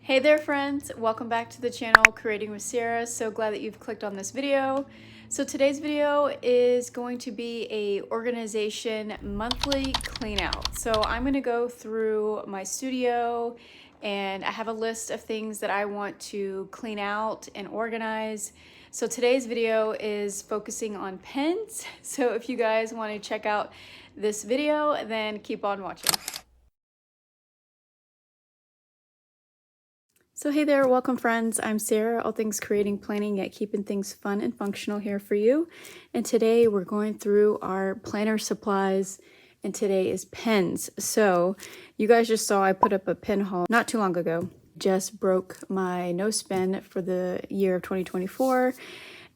Hey there friends, welcome back to the channel Creating with Sierra. So glad that you've clicked on this video. So today's video is going to be a organization monthly clean out. So I'm going to go through my studio and I have a list of things that I want to clean out and organize. So today's video is focusing on pens. So if you guys want to check out this video, then keep on watching. So hey there, welcome friends. I'm Sarah, all things creating, planning, yet keeping things fun and functional here for you. And today we're going through our planner supplies, and today is pens. So you guys just saw I put up a pen haul not too long ago. Just broke my no spend for the year of 2024.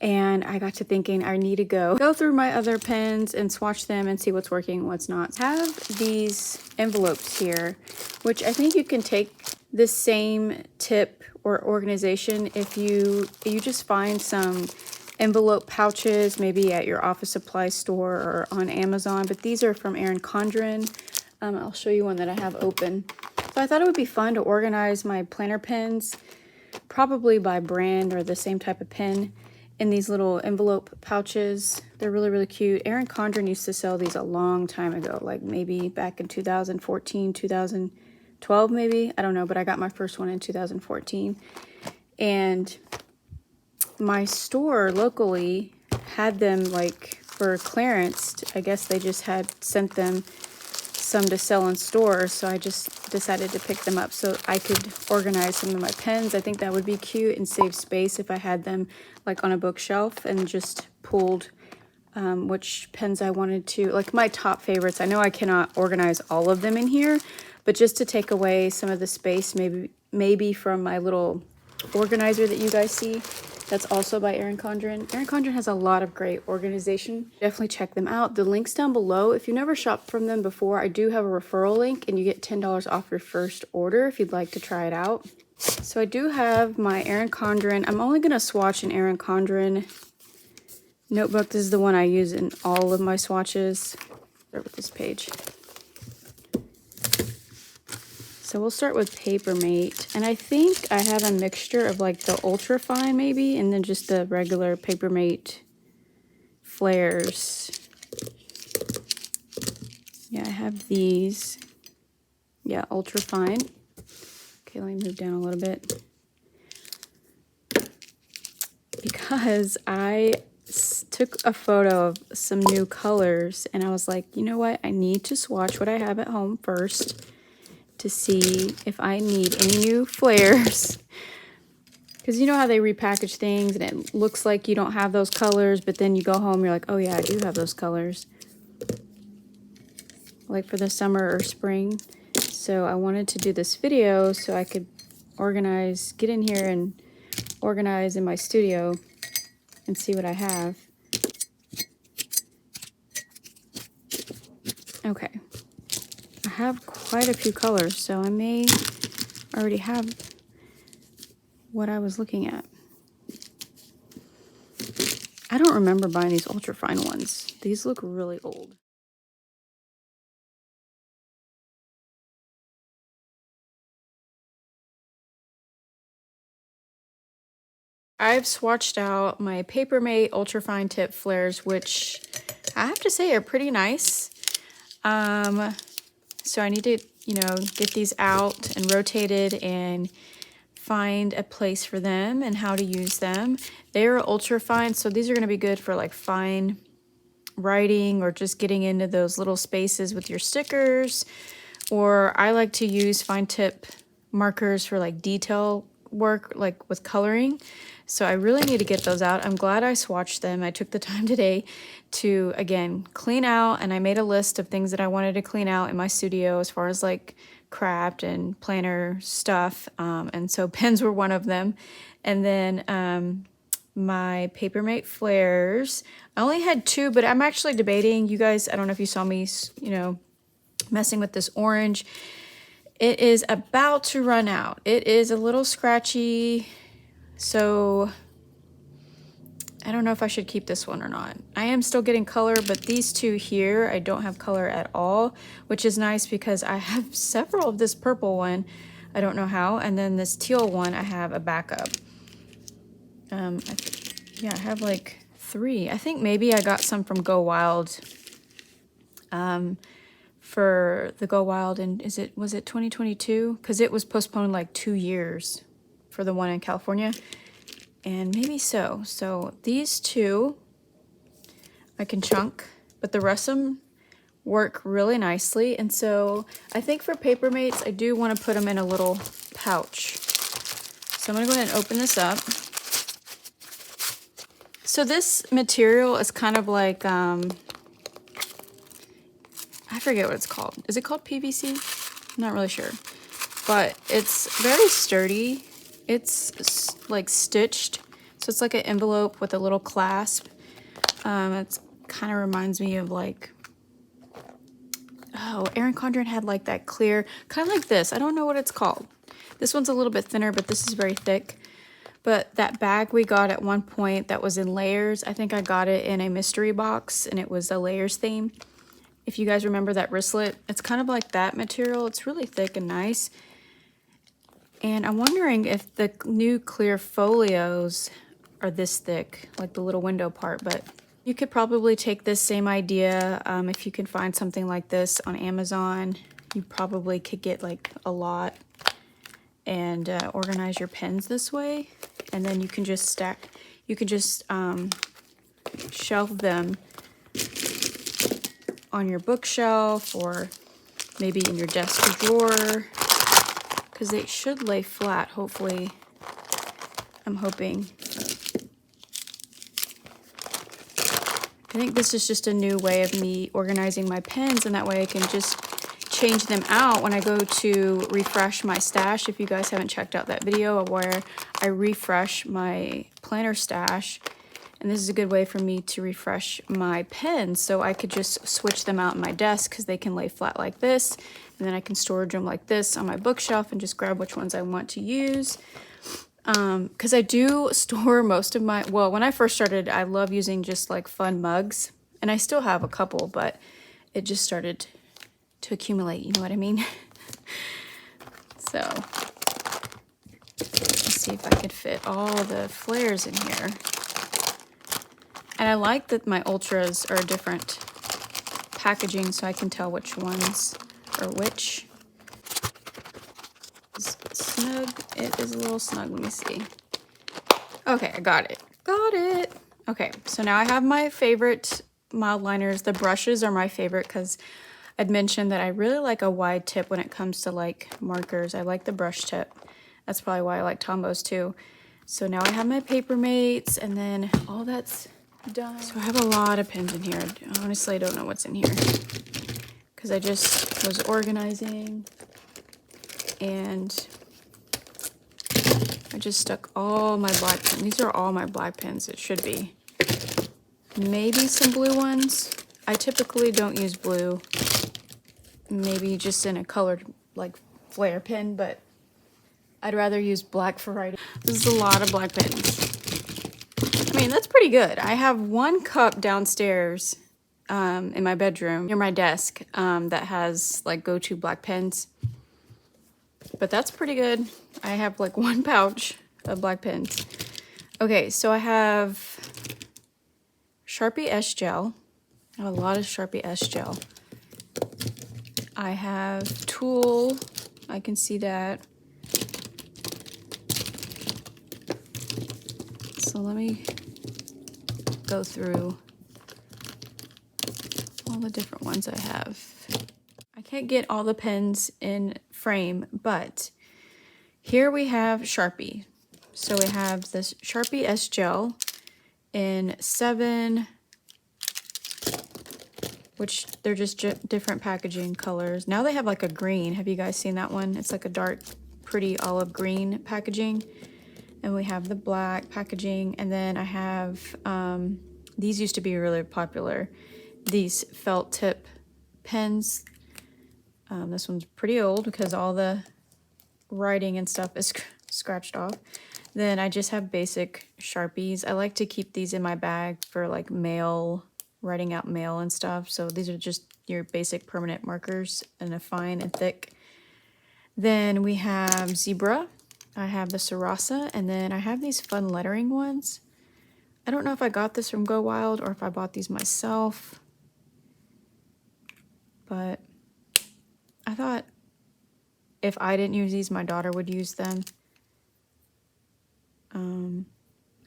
And I got to thinking I need to go through my other pens and swatch them and see what's working and what's not. I have these envelopes here, which I think you can take this same tip or organization if you just find some envelope pouches, maybe at your office supply store or on Amazon, but these are from Erin Condren. I'll show you one that I have open. So I thought it would be fun to organize my planner pens, probably by brand or the same type of pen, in these little envelope pouches. They're really, really cute. Erin Condren used to sell these a long time ago, like maybe back in 2014, 2012 maybe, I don't know, but I got my first one in 2014. And my store locally had them like for clearance. I guess they just had sent them some to sell in stores, so I just decided to pick them up so I could organize some of my pens. I think that would be cute and save space if I had them like on a bookshelf and just pulled which pens I wanted to, like my top favorites. I know I cannot organize all of them in here, but just to take away some of the space, maybe from my little organizer that you guys see. That's also by Erin Condren. Erin Condren has a lot of great organization. Definitely check them out. The link's down below. If you never shopped from them before, I do have a referral link and you get $10 off your first order if you'd like to try it out. So I do have my Erin Condren. I'm only going to swatch an Erin Condren notebook. This is the one I use in all of my swatches. Start with this page. So we'll start with Papermate, and I think I have a mixture of like the ultra fine maybe, and then just the regular Papermate flares. Yeah, I have these. Yeah, ultra fine. Okay, let me move down a little bit. Because I took a photo of some new colors, and I was like, you know what? I need to swatch what I have at home first to see if I need any new flares. Because you know how they repackage things and it looks like you don't have those colors, but then you go home, you're like, oh yeah, I do have those colors. Like for the summer or spring. So I wanted to do this video so I could organize, get in here and organize in my studio and see what I have. Okay. I have quite a few colors, so I may already have what I was looking at. I don't remember buying these ultra fine ones. These look really old. I've swatched out my Papermate ultra fine tip flares, which I have to say are pretty nice. So I need to, get these out and rotated and find a place for them and how to use them. They are ultra fine, so these are going to be good for like fine writing or just getting into those little spaces with your stickers. Or I like to use fine tip markers for like detail work, like with coloring. So I really need to get those out. I'm glad I swatched them. I took the time today to, again, clean out, and I made a list of things that I wanted to clean out in my studio as far as like craft and planner stuff. And so pens were one of them. And then my Papermate flares. I only had two, but I'm actually debating. You guys, I don't know if you saw me, messing with this orange. It is about to run out. It is a little scratchy, so I don't know if I should keep this one or not. I am still getting color, but these two here, I don't have color at all, which is nice because I have several of this purple one. I don't know how. And then this teal one, I have a backup. Yeah, I have like 3. I think maybe I got some from Go Wild. For the Go Wild, and was it 2022? Because it was postponed like 2 years for the one in California. And maybe so. So these 2 I can chunk, but the rest of them work really nicely. And so I think for Papermates, I do want to put them in a little pouch. So I'm going to go ahead and open this up. So this material is kind of like, I forget what it's called. Is it called PVC? I'm not really sure. But it's very sturdy. It's like stitched. So it's like an envelope with a little clasp. It kind of reminds me of like, oh, Erin Condren had like that clear, kind of like this. I don't know what it's called. This one's a little bit thinner, but this is very thick. But that bag we got at one point that was in layers, I think I got it in a mystery box and it was a layers theme. If you guys remember that wristlet, it's kind of like that material. It's really thick and nice. And I'm wondering if the new clear folios are this thick, like the little window part, but you could probably take this same idea. If you can find something like this on Amazon, you probably could get like a lot and organize your pens this way. And then you can just stack, you can just shelf them on your bookshelf or maybe in your desk drawer, because they should lay flat, hopefully. I'm hoping. I think this is just a new way of me organizing my pens, and that way I can just change them out when I go to refresh my stash. If you guys haven't checked out that video of where I refresh my planner stash, and this is a good way for me to refresh my pens, so I could just switch them out in my desk because they can lay flat like this, and then I can storage them like this on my bookshelf and just grab which ones I want to use. Because I do store most of my, well, when I first started, I love using just like fun mugs, and I still have a couple, but it just started to accumulate, you know what I mean? So let's see if I could fit all the flares in here. And I like that my ultras are different packaging, so I can tell which ones are which. Snug. It is a little snug. Let me see. Okay, I got it. Got it. Okay, so now I have my favorite mild liners. The brushes are my favorite because I'd mentioned that I really like a wide tip when it comes to like markers. I like the brush tip. That's probably why I like Tombows too. So now I have my Papermates, and then all that's done. So I have a lot of pens in here. Honestly, I don't know what's in here because I just was organizing and I just stuck all my black pens. These are all my black pens. It should be. Maybe some blue ones. I typically don't use blue. Maybe just in a colored like flare pen, but I'd rather use black for writing. This is a lot of black pens. I mean, that's pretty good. I have one cup downstairs in my bedroom near my desk that has like go-to black pens. But that's pretty good. I have like one pouch of black pens. Okay, so I have Sharpie S Gel. I have a lot of Sharpie S Gel. I have Tool. I can see that. So let me go through all the different ones I have. I can't get all the pens in frame, but here we have Sharpie. So we have this Sharpie S Gel in 7, which they're just different packaging colors. Now they have like a green. Have you guys seen that one? It's like a dark, pretty olive green packaging. And we have the black packaging. And then I have, these used to be really popular, these felt tip pens. This one's pretty old because all the writing and stuff is scratched off. Then I just have basic Sharpies. I like to keep these in my bag for like mail, writing out mail and stuff. So these are just your basic permanent markers in a fine and thick. Then we have Zebra. I have the Sarasa, and then I have these fun lettering ones. I don't know if I got this from Go Wild or if I bought these myself, but I thought if I didn't use these, my daughter would use them. I'm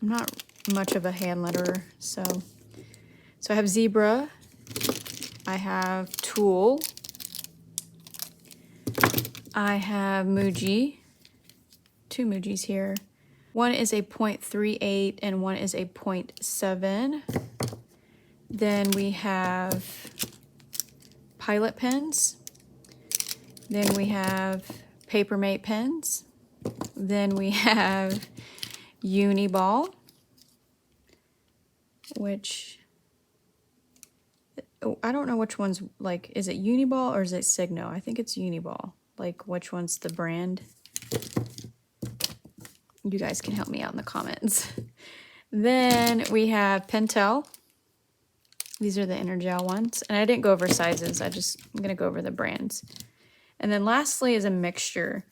not much of a hand letterer, so I have Zebra, I have Tool, I have Muji, two Mujis here. One is a 0.38 and one is a 0.7. Then we have Pilot pens. Then we have Papermate pens. Then we have Uniball, which, I don't know which one's, like, is it Uniball or is it Signo? I think it's Uniball. Like, which one's the brand? You guys can help me out in the comments. Then we have Pentel. These are the Energel ones. And I didn't go over sizes. I'm going to go over the brands. And then lastly is a mixture,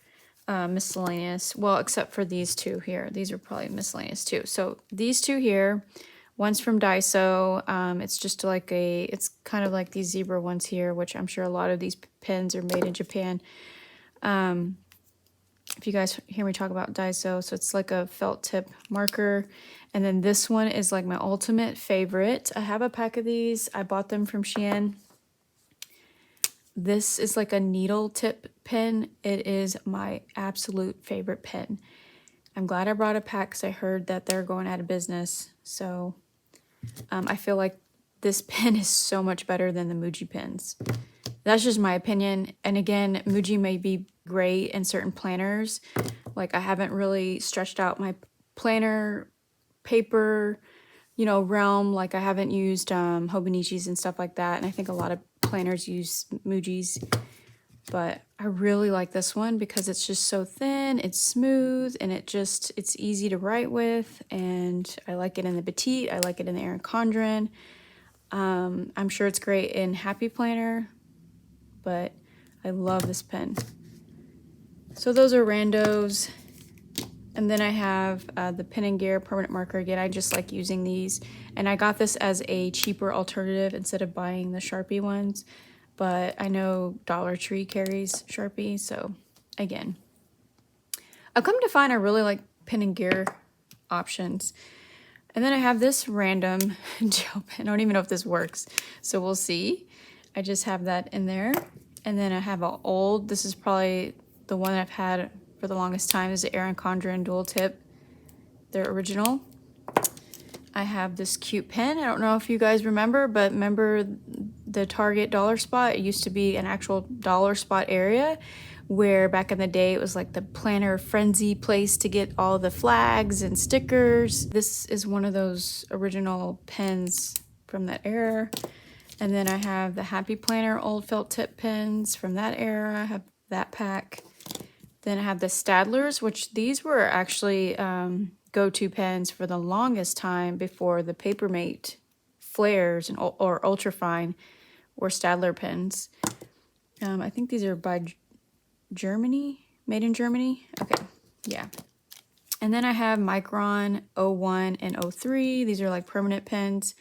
miscellaneous. Well, except for these two here. These are probably miscellaneous too. So these two here, one's from Daiso. It's just like it's kind of like these Zebra ones here, which I'm sure a lot of these pens are made in Japan. If you guys hear me talk about Daiso, so it's like a felt tip marker. And then this one is like my ultimate favorite. I have a pack of these. I bought them from Shein. This is like a needle tip pen. It is my absolute favorite pen. I'm glad I brought a pack because I heard that they're going out of business. So I feel like this pen is so much better than the Muji pens. That's just my opinion. And again, Muji may be great in certain planners. Like, I haven't really stretched out my planner paper, realm. Like, I haven't used Hobonichis and stuff like that. And I think a lot of planners use Mujis. But I really like this one because it's just so thin, it's smooth, and it's easy to write with. And I like it in the Petite. I like it in the Erin Condren. I'm sure it's great in Happy Planner, but I love this pen. So those are randos. And then I have the Pen & Gear permanent marker. Again, I just like using these. And I got this as a cheaper alternative instead of buying the Sharpie ones. But I know Dollar Tree carries Sharpie, so again. I've come to find I really like Pen & Gear options. And then I have this random gel pen. I don't even know if this works, so we'll see. I just have that in there. And then I have an old, this is probably the one that I've had for the longest time, is the Erin Condren dual tip. They're original. I have this cute pen. I don't know if you guys remember, but remember the Target dollar spot? It used to be an actual dollar spot area where back in the day it was like the planner frenzy place to get all the flags and stickers. This is one of those original pens from that era. And then I have the Happy Planner old felt tip pens from that era. I have that pack. Then I have the Stadlers, which these were actually go-to pens for the longest time before the Papermate flares or ultrafine were Stadler pens. I think these are by Germany, made in Germany. Okay, yeah. And then I have Micron 01 and 03. These are like permanent pens.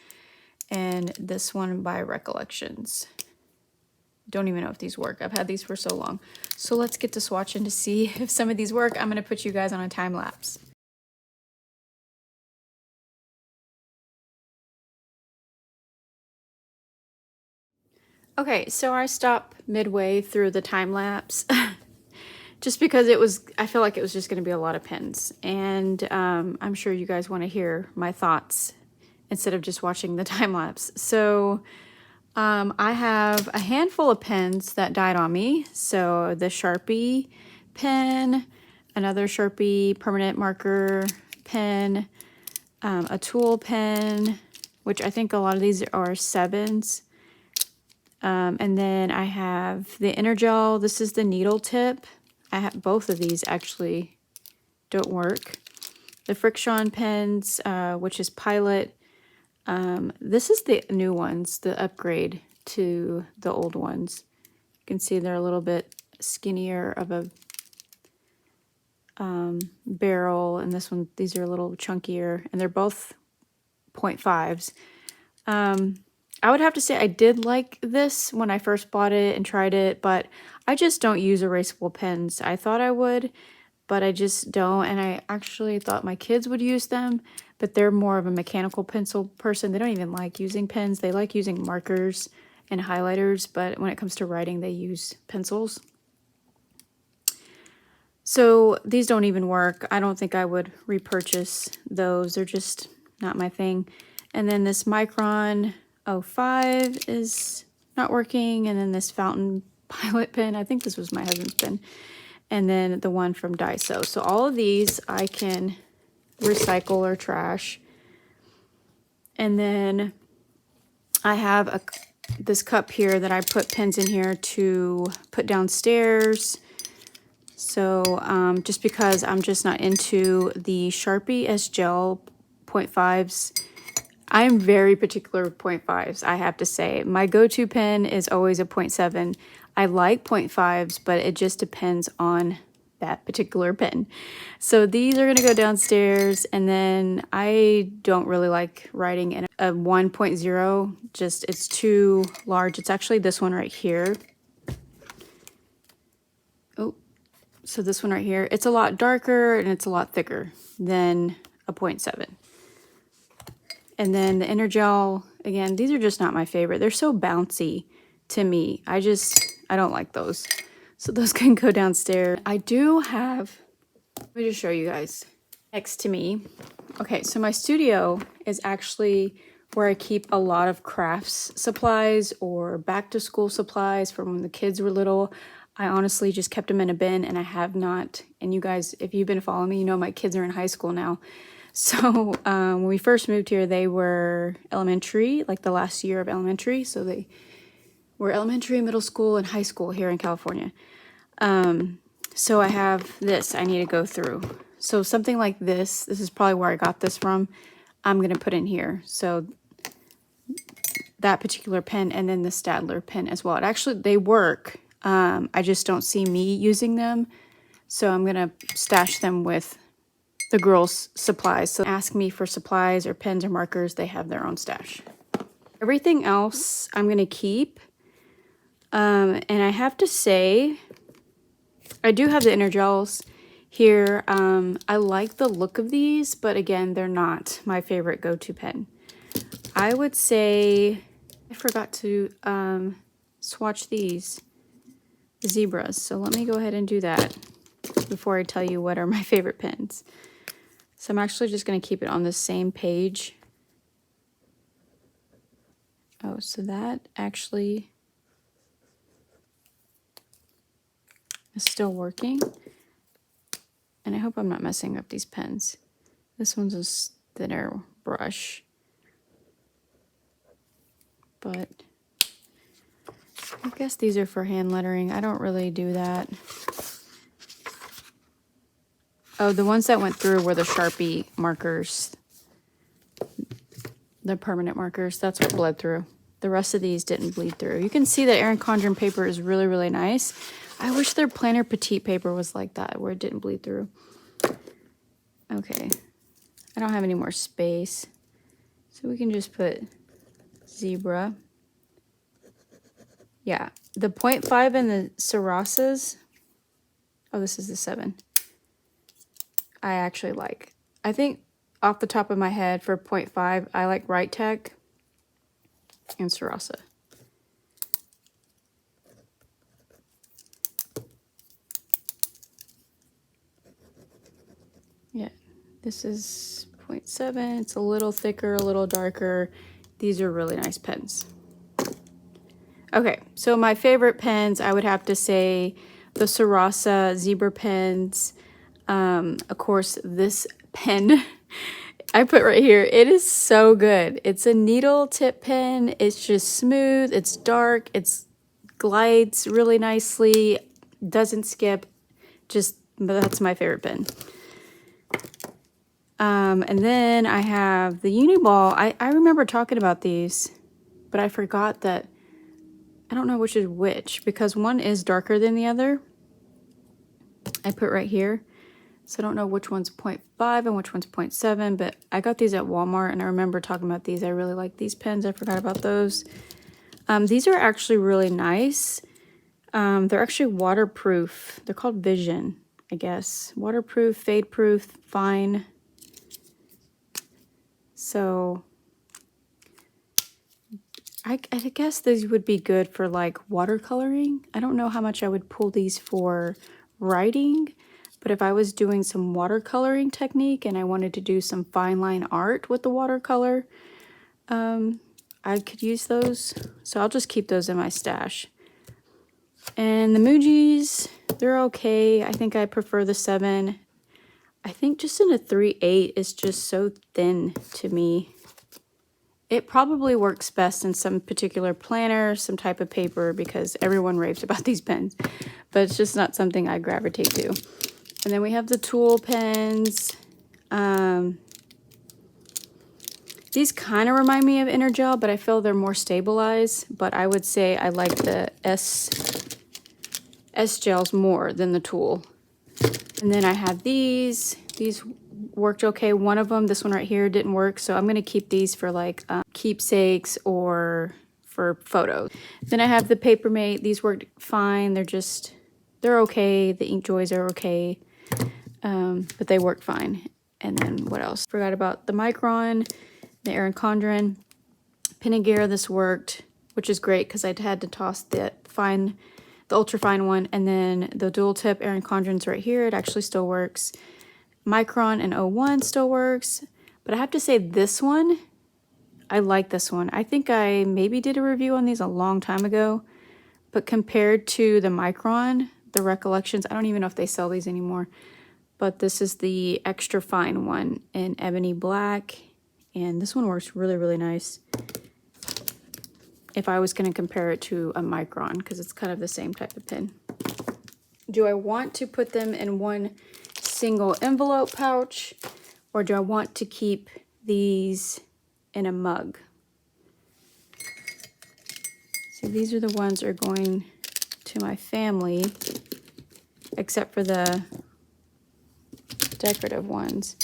And this one by Recollections. Don't even know if these work. I've had these for so long. So let's get to swatching to see if some of these work. I'm going to put you guys on a time lapse. Okay, so I stopped midway through the time lapse just because I feel like it was just going to be a lot of pens. And I'm sure you guys want to hear my thoughts instead of just watching the time lapse. So I have a handful of pens that died on me. So the Sharpie pen, another Sharpie permanent marker pen, a Tool pen, which I think a lot of these are 7s. And then I have the Energel. This is the needle tip. I have both of these actually don't work. The Friction pens, which is Pilot. This is the new ones, the upgrade to the old ones. You can see they're a little bit skinnier of a barrel, and this one, these are a little chunkier, and they're both 0.5s. I would have to say I did like this when I first bought it and tried it, but I just don't use erasable pens. I thought I would, but I just don't, and I actually thought my kids would use them, but they're more of a mechanical pencil person. They don't even like using pens. They like using markers and highlighters, but when it comes to writing, they use pencils. So these don't even work. I don't think I would repurchase those. They're just not my thing. And then this Micron 05 is not working. And then this Fountain Pilot pen, I think this was my husband's pen. And then the one from Daiso. So all of these I can recycle or trash. And then I have this cup here that I put pens in here to put downstairs. So just because I'm just not into the Sharpie S Gel 0.5s. I'm very particular with 0.5s, I have to say. My go-to pen is always a 0.7. I like 0.5s, but it just depends on that particular pen. So these are gonna go downstairs, and then I don't really like writing in a 1.0, just it's too large. It's actually this one right here. Oh, so this one right here, it's a lot darker and it's a lot thicker than a 0.7. And then the Energel, again, these are just not my favorite. They're so bouncy to me. I don't like those. So those can go downstairs. I do have, let me just show you guys. Next to me. Okay, so my studio is actually where I keep a lot of crafts supplies or back to school supplies from when the kids were little. I honestly just kept them in a bin, and I have not, and you guys, if you've been following me, you know my kids are in high school now. So when we first moved here, they were elementary, like the last year of elementary. So they were elementary, middle school, and high school here in California. So I have this I need to go through. So something like this is probably where I got this from. I'm going to put in here. So that particular pen, and then the Stadler pen as well. It actually, they work. I just don't see me using them. So I'm going to stash them with the girls' supplies. So ask me for supplies or pens or markers, they have their own stash. Everything else I'm going to keep. And I have to say, I do have the Energels here. I like the look of these, but again, they're not my favorite go-to pen. I would say, I forgot to swatch these zebras. So let me go ahead and do that before I tell you what are my favorite pens. So I'm actually just going to keep it on the same page. Oh, so that actually is still working. And I hope I'm not messing up these pens. This one's a thinner brush. But I guess these are for hand lettering. I don't really do that. Oh, the ones that went through were the Sharpie markers. The permanent markers. That's what bled through. The rest of these didn't bleed through. You can see that Erin Condren paper is really, really nice. I wish their Planner Petite paper was like that, where it didn't bleed through. Okay. I don't have any more space. So we can just put zebra. Yeah. The 0.5 and the Sarasas. Oh, this is the 7. I actually like. I think off the top of my head for 0.5, I like Right Tech and Sarasa. Yeah, this is 0.7. It's a little thicker, a little darker. These are really nice pens. Okay, so my favorite pens, I would have to say the Sarasa Zebra pens. Of course, this pen I put right here, it is so good. It's a needle tip pen. It's just smooth. It's dark. It glides really nicely. Doesn't skip. But that's my favorite pen. And then I have the Uniball. I remember talking about these, but I forgot that I don't know which is which because one is darker than the other. I put right here. So I don't know which one's 0.5 and which one's 0.7, but I got these at Walmart and I remember talking about these. I really like these pens. I forgot about those. These are actually really nice. They're actually waterproof. They're called Vision, I guess. Waterproof, fade proof, fine. So I guess these would be good for like watercoloring. I don't know how much I would pull these for writing, but if I was doing some watercoloring technique and I wanted to do some fine line art with the watercolor, I could use those. So I'll just keep those in my stash. And the Mujis, they're okay. I think I prefer the 7. I think just in a 3/8 is just so thin to me. It probably works best in some particular planner, some type of paper, because everyone raves about these pens, but it's just not something I gravitate to. And then we have the Tool pens. These kind of remind me of Energel, but I feel they're more stabilized. But I would say I like the S gels more than the Tool. And then I have these. These worked okay. One of them, this one right here, didn't work. So I'm going to keep these for like keepsakes or for photos. Then I have the Papermate. These worked fine. They're okay. The Ink Joys are okay. But they work fine. And then what else? Forgot about the Micron, the Erin Condren. Pen and Gear, this worked, which is great because I'd had to toss the ultra fine one, and then the dual tip Erin Condren's right here. It actually still works. Micron and 01 still works, but I have to say this one, I like this one. I think I maybe did a review on these a long time ago, but compared to the Micron, the Recollections, I don't even know if they sell these anymore, but this is the extra fine one in ebony black, and this one works really, really nice. If I was going to compare it to a Micron, because it's kind of the same type of pen. Do I want to put them in one single envelope pouch, or do I want to keep these in a mug? So these are the ones that are going to my family, except for the decorative ones.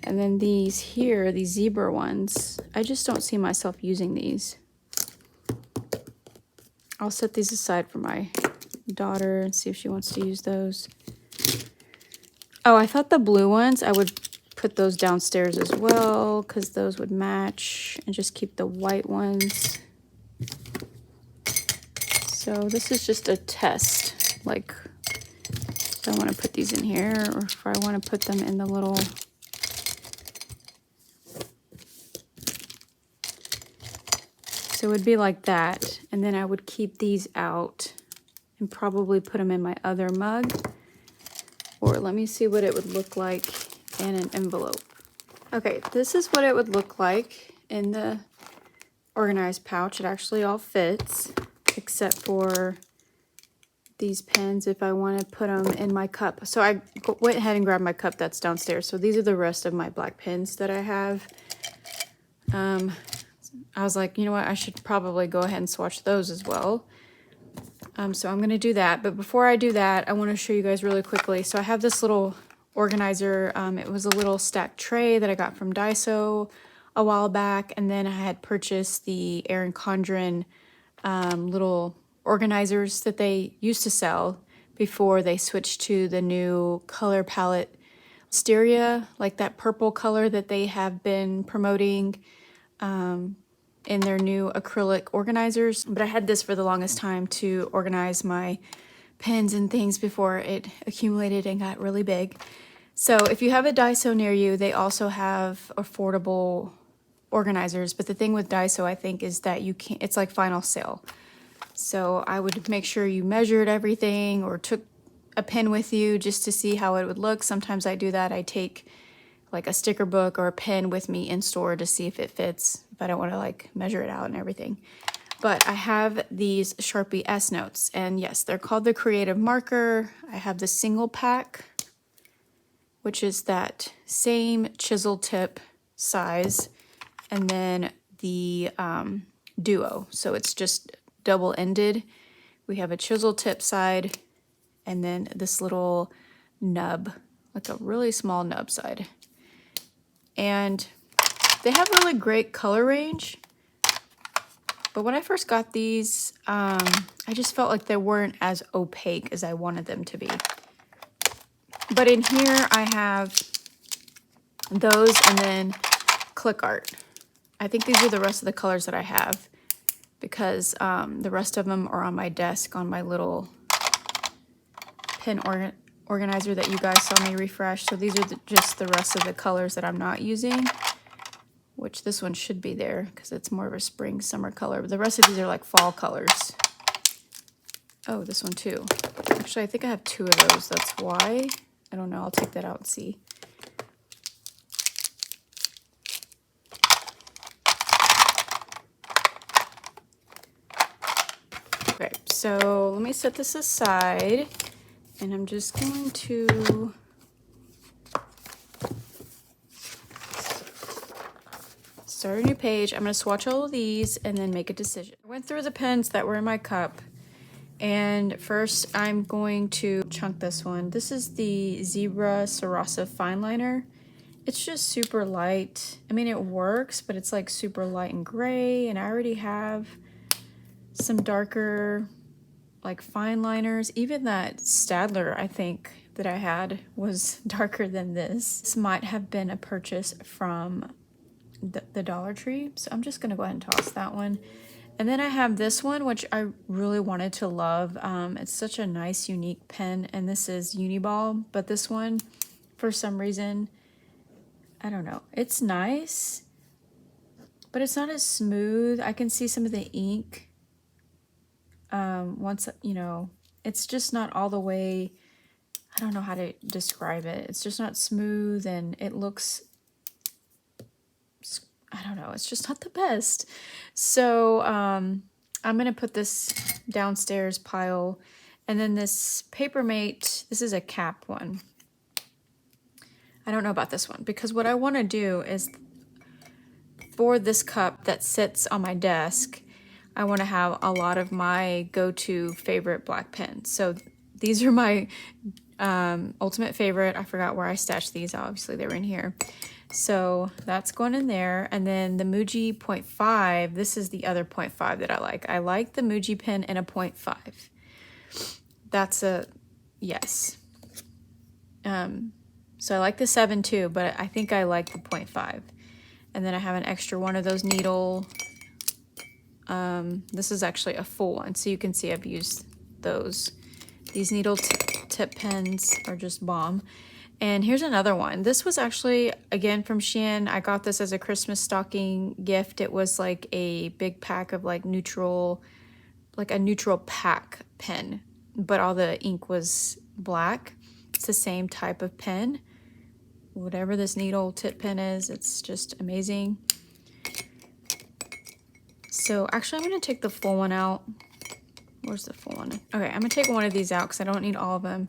And then these here, these zebra ones, I just don't see myself using these. I'll set these aside for my daughter and see if she wants to use those. Oh, I thought the blue ones, I would put those downstairs as well because those would match, and just keep the white ones. So this is just a test, like if I want to put these in here or if I want to put them in the little so it would be like that, and then I would keep these out and probably put them in my other mug. Or let me see what it would look like in an envelope. Okay, this is what it would look like in the organized pouch. It actually all fits, except for these pens if I want to put them in my cup. So I went ahead and grabbed my cup that's downstairs. So these are the rest of my black pens that I have. I was like, you know what, I should probably go ahead and swatch those as well. So I'm going to do that. But before I do that, I want to show you guys really quickly. So I have this little organizer. It was a little stacked tray that I got from Daiso a while back. And then I had purchased the Erin Condren little organizers that they used to sell before they switched to the new color palette Wisteria, like that purple color that they have been promoting in their new acrylic organizers. But I had this for the longest time to organize my pens and things before it accumulated and got really big. So if you have a Daiso near you, they also have affordable organizers. But the thing with Daiso, I think, is that you can't, it's like final sale. So I would make sure you measured everything or took a pen with you just to see how it would look. Sometimes I do that. I take like a sticker book or a pen with me in store to see if it fits, if I don't want to like measure it out and everything. But I have these Sharpie S Notes, and yes, they're called the Creative Marker. I have the single pack, which is that same chisel tip size, and then the Duo. So it's just double-ended. We have a chisel tip side, and then this little nub like a really small nub side. And they have really great color range. But when I first got these, I just felt like they weren't as opaque as I wanted them to be. But in here I have those and then click art. I think these are the rest of the colors that I have because the rest of them are on my desk on my little pen organizer that you guys saw me refresh. So these are just the rest of the colors that I'm not using, which this one should be there because it's more of a spring summer color. But the rest of these are like fall colors. Oh, this one too. Actually, I think I have 2 of those. That's why. I don't know. I'll take that out and see. Okay, so let me set this aside. And I'm just going to start a new page. I'm going to swatch all of these and then make a decision. I went through the pens that were in my cup. And first I'm going to chunk this one. This is the Zebra Sarasa Fine Liner. It's just super light. I mean, it works, but it's like super light and gray. And I already have some darker like fine liners. Even that Stadler, I think, that I had was darker than this. This might have been a purchase from the Dollar Tree. So I'm just gonna go ahead and toss that one. And then I have this one, which I really wanted to love. It's such a nice, unique pen, and this is Uniball. But this one, for some reason, I don't know. It's nice, but it's not as smooth. I can see some of the ink. Once, you know, it's just not all the way, I don't know how to describe it. It's just not smooth, and it looks, I don't know, it's just not the best. So I'm going to put this downstairs pile. And then this Papermate, this is a cap one. I don't know about this one because what I want to do is for this cup that sits on my desk, I want to have a lot of my go-to favorite black pens. So these are my ultimate favorite. I forgot where I stashed these. Obviously they were in here. So that's going in there. And then the Muji 0.5, this is the other 0.5 that I like. I like the Muji pen in a 0.5. That's a yes. So I like the 7 too, but I think I like the 0.5. And then I have an extra one of those needle. This is actually a full one, so you can see I've used those. These needle tip pens are just bomb. And here's another one. This was actually, again, from Shein. I got this as a Christmas stocking gift. It was like a big pack of like neutral, like a neutral pack pen, but all the ink was black. It's the same type of pen. Whatever this needle tip pen is, it's just amazing. So actually I'm gonna take the full one out. Where's the full one? Okay, I'm gonna take one of these out because I don't need all of them.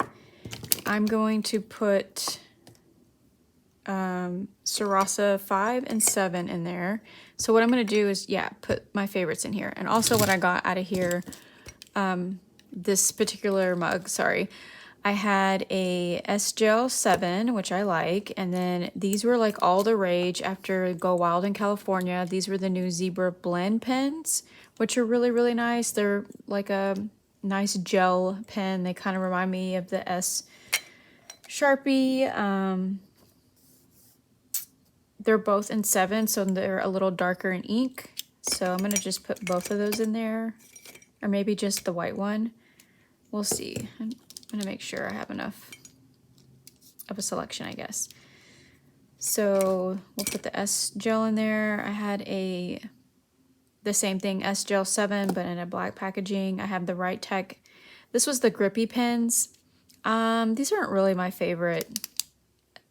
I'm going to put Sarasa 5 and 7 in there. So what I'm going to do is, yeah, put my favorites in here. And also what I got out of here, this particular mug, sorry. I had a S-Gel 7, which I like. And then these were like all the rage after Go Wild in California. These were the new Zebra Blend pens, which are really, really nice. They're like a nice gel pen. They kind of remind me of the S Sharpie. They're both in 7, so they're a little darker in ink. So I'm going to just put both of those in there, or maybe just the white one. We'll see. I'm going to make sure I have enough of a selection, I guess. So we'll put the S-Gel in there. I had the same thing, S-Gel 7, but in a black packaging. I have the Right Tech. This was the grippy pens. These aren't really my favorite.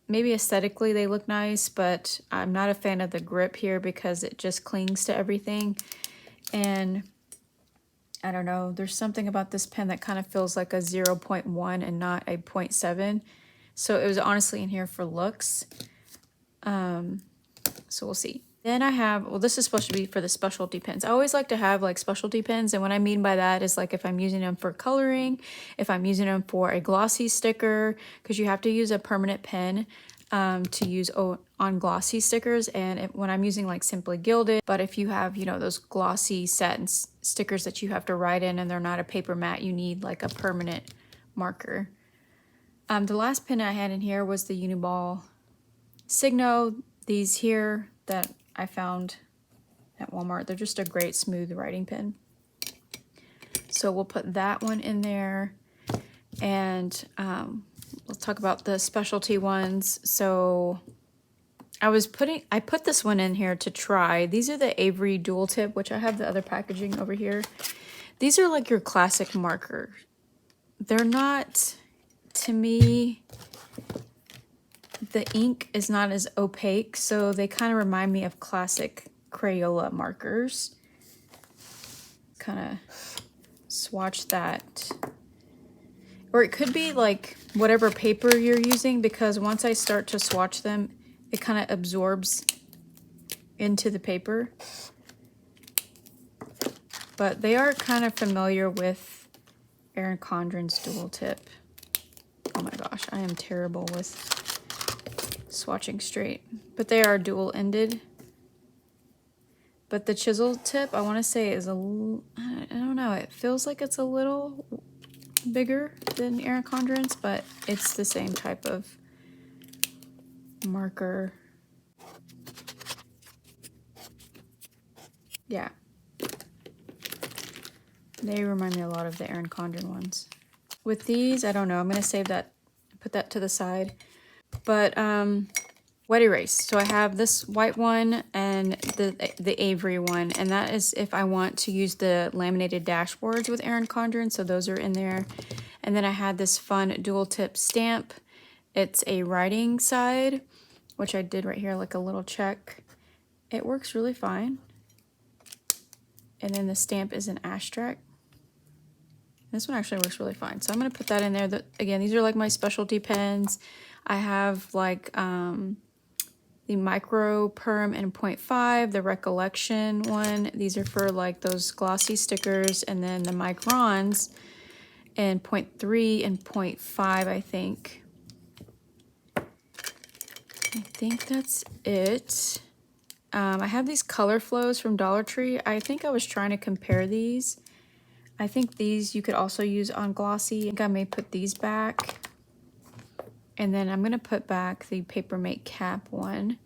Maybe aesthetically they look nice, but I'm not a fan of the grip here because it just clings to everything. And I don't know, there's something about this pen that kind of feels like a 0.1 and not a 0.7. So it was honestly in here for looks. So we'll see. Then I have, well, this is supposed to be for the specialty pens. I always like to have like specialty pens, and what I mean by that is like if I'm using them for coloring, if I'm using them for a glossy sticker, because you have to use a permanent pen to use on glossy stickers, and when I'm using like Simply Gilded, but if you have, you know, those glossy satin stickers that you have to write in and they're not a paper mat, you need like a permanent marker. The last pen I had in here was the Uniball Signo. These here that I found at Walmart, they're just a great smooth writing pen. So we'll put that one in there, and we'll talk about the specialty ones. So I put this one in here to try. These are the Avery dual tip, which I have the other packaging over here. These are like your classic marker. They're not, to me, the ink is not as opaque, so they kind of remind me of classic Crayola markers. Kind of swatch that. Or it could be like whatever paper you're using, because once I start to swatch them, it kind of absorbs into the paper. But they are kind of familiar with Erin Condren's dual tip. Oh my gosh, I am terrible with swatching straight, but they are dual-ended. But the chisel tip, I want to say, is I don't know, it feels like it's a little bigger than Erin Condren's, but it's the same type of marker. Yeah, they remind me a lot of the Erin Condren ones. With these, I don't know, I'm gonna save that, put that to the side. But wet erase. So I have this white one and the Avery one, and that is if I want to use the laminated dashboards with Erin Condren, so those are in there. And then I had this fun dual tip stamp. It's a writing side, which I did right here, like a little check. It works really fine. And then the stamp is an asterisk. This one actually works really fine, so I'm gonna put that in there. Again, these are like my specialty pens. I have like the Micro Perm and 0.5, the Recollection one. These are for like those glossy stickers, and then the Microns and 0.3 and 0.5, I think. I think that's it. I have these color flows from Dollar Tree. I think I was trying to compare these. I think these you could also use on glossy. I think I may put these back. And then I'm gonna put back the Papermate cap one.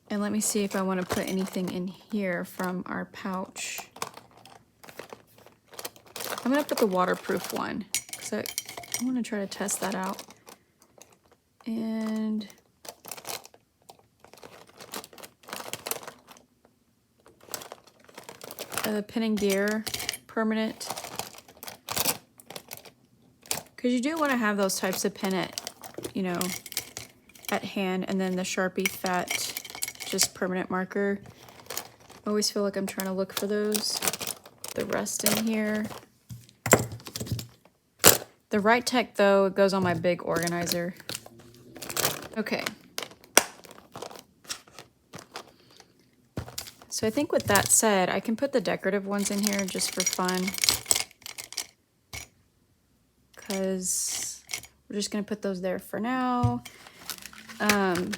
And let me see if I wanna put anything in here from our pouch. I'm gonna put the waterproof one, because I wanna try to test that out. And the Pen and Gear permanent, because you do want to have those types of pen at, you know, at hand. And then the Sharpie Fat, just permanent marker. I always feel like I'm trying to look for those. The rest in here. The Right Tech, though, it goes on my big organizer. Okay. So I think with that said, I can put the decorative ones in here just for fun, because we're just gonna put those there for now. And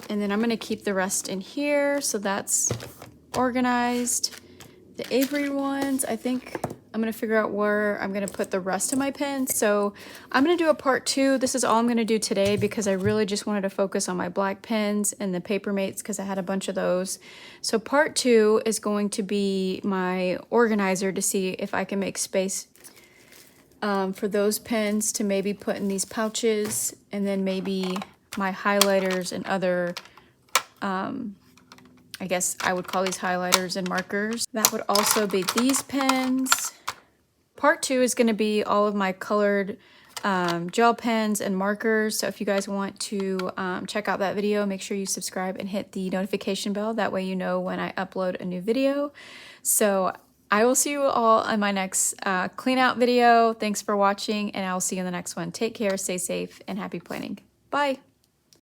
then I'm gonna keep the rest in here, so that's organized. The Avery ones, I think I'm gonna figure out where I'm gonna put the rest of my pens. So I'm gonna do a part 2. This is all I'm gonna do today, because I really just wanted to focus on my black pens and the Papermates, because I had a bunch of those. So part 2 is going to be my organizer, to see if I can make space for those pens to maybe put in these pouches, and then maybe my highlighters and other, I guess I would call these highlighters and markers. That would also be these pens. Part 2 is going to be all of my colored gel pens and markers. So if you guys want to check out that video, make sure you subscribe and hit the notification bell. That way you know when I upload a new video. So I will see you all in my next clean out video. Thanks for watching, and I'll see you in the next one. Take care, stay safe, and happy planning. Bye.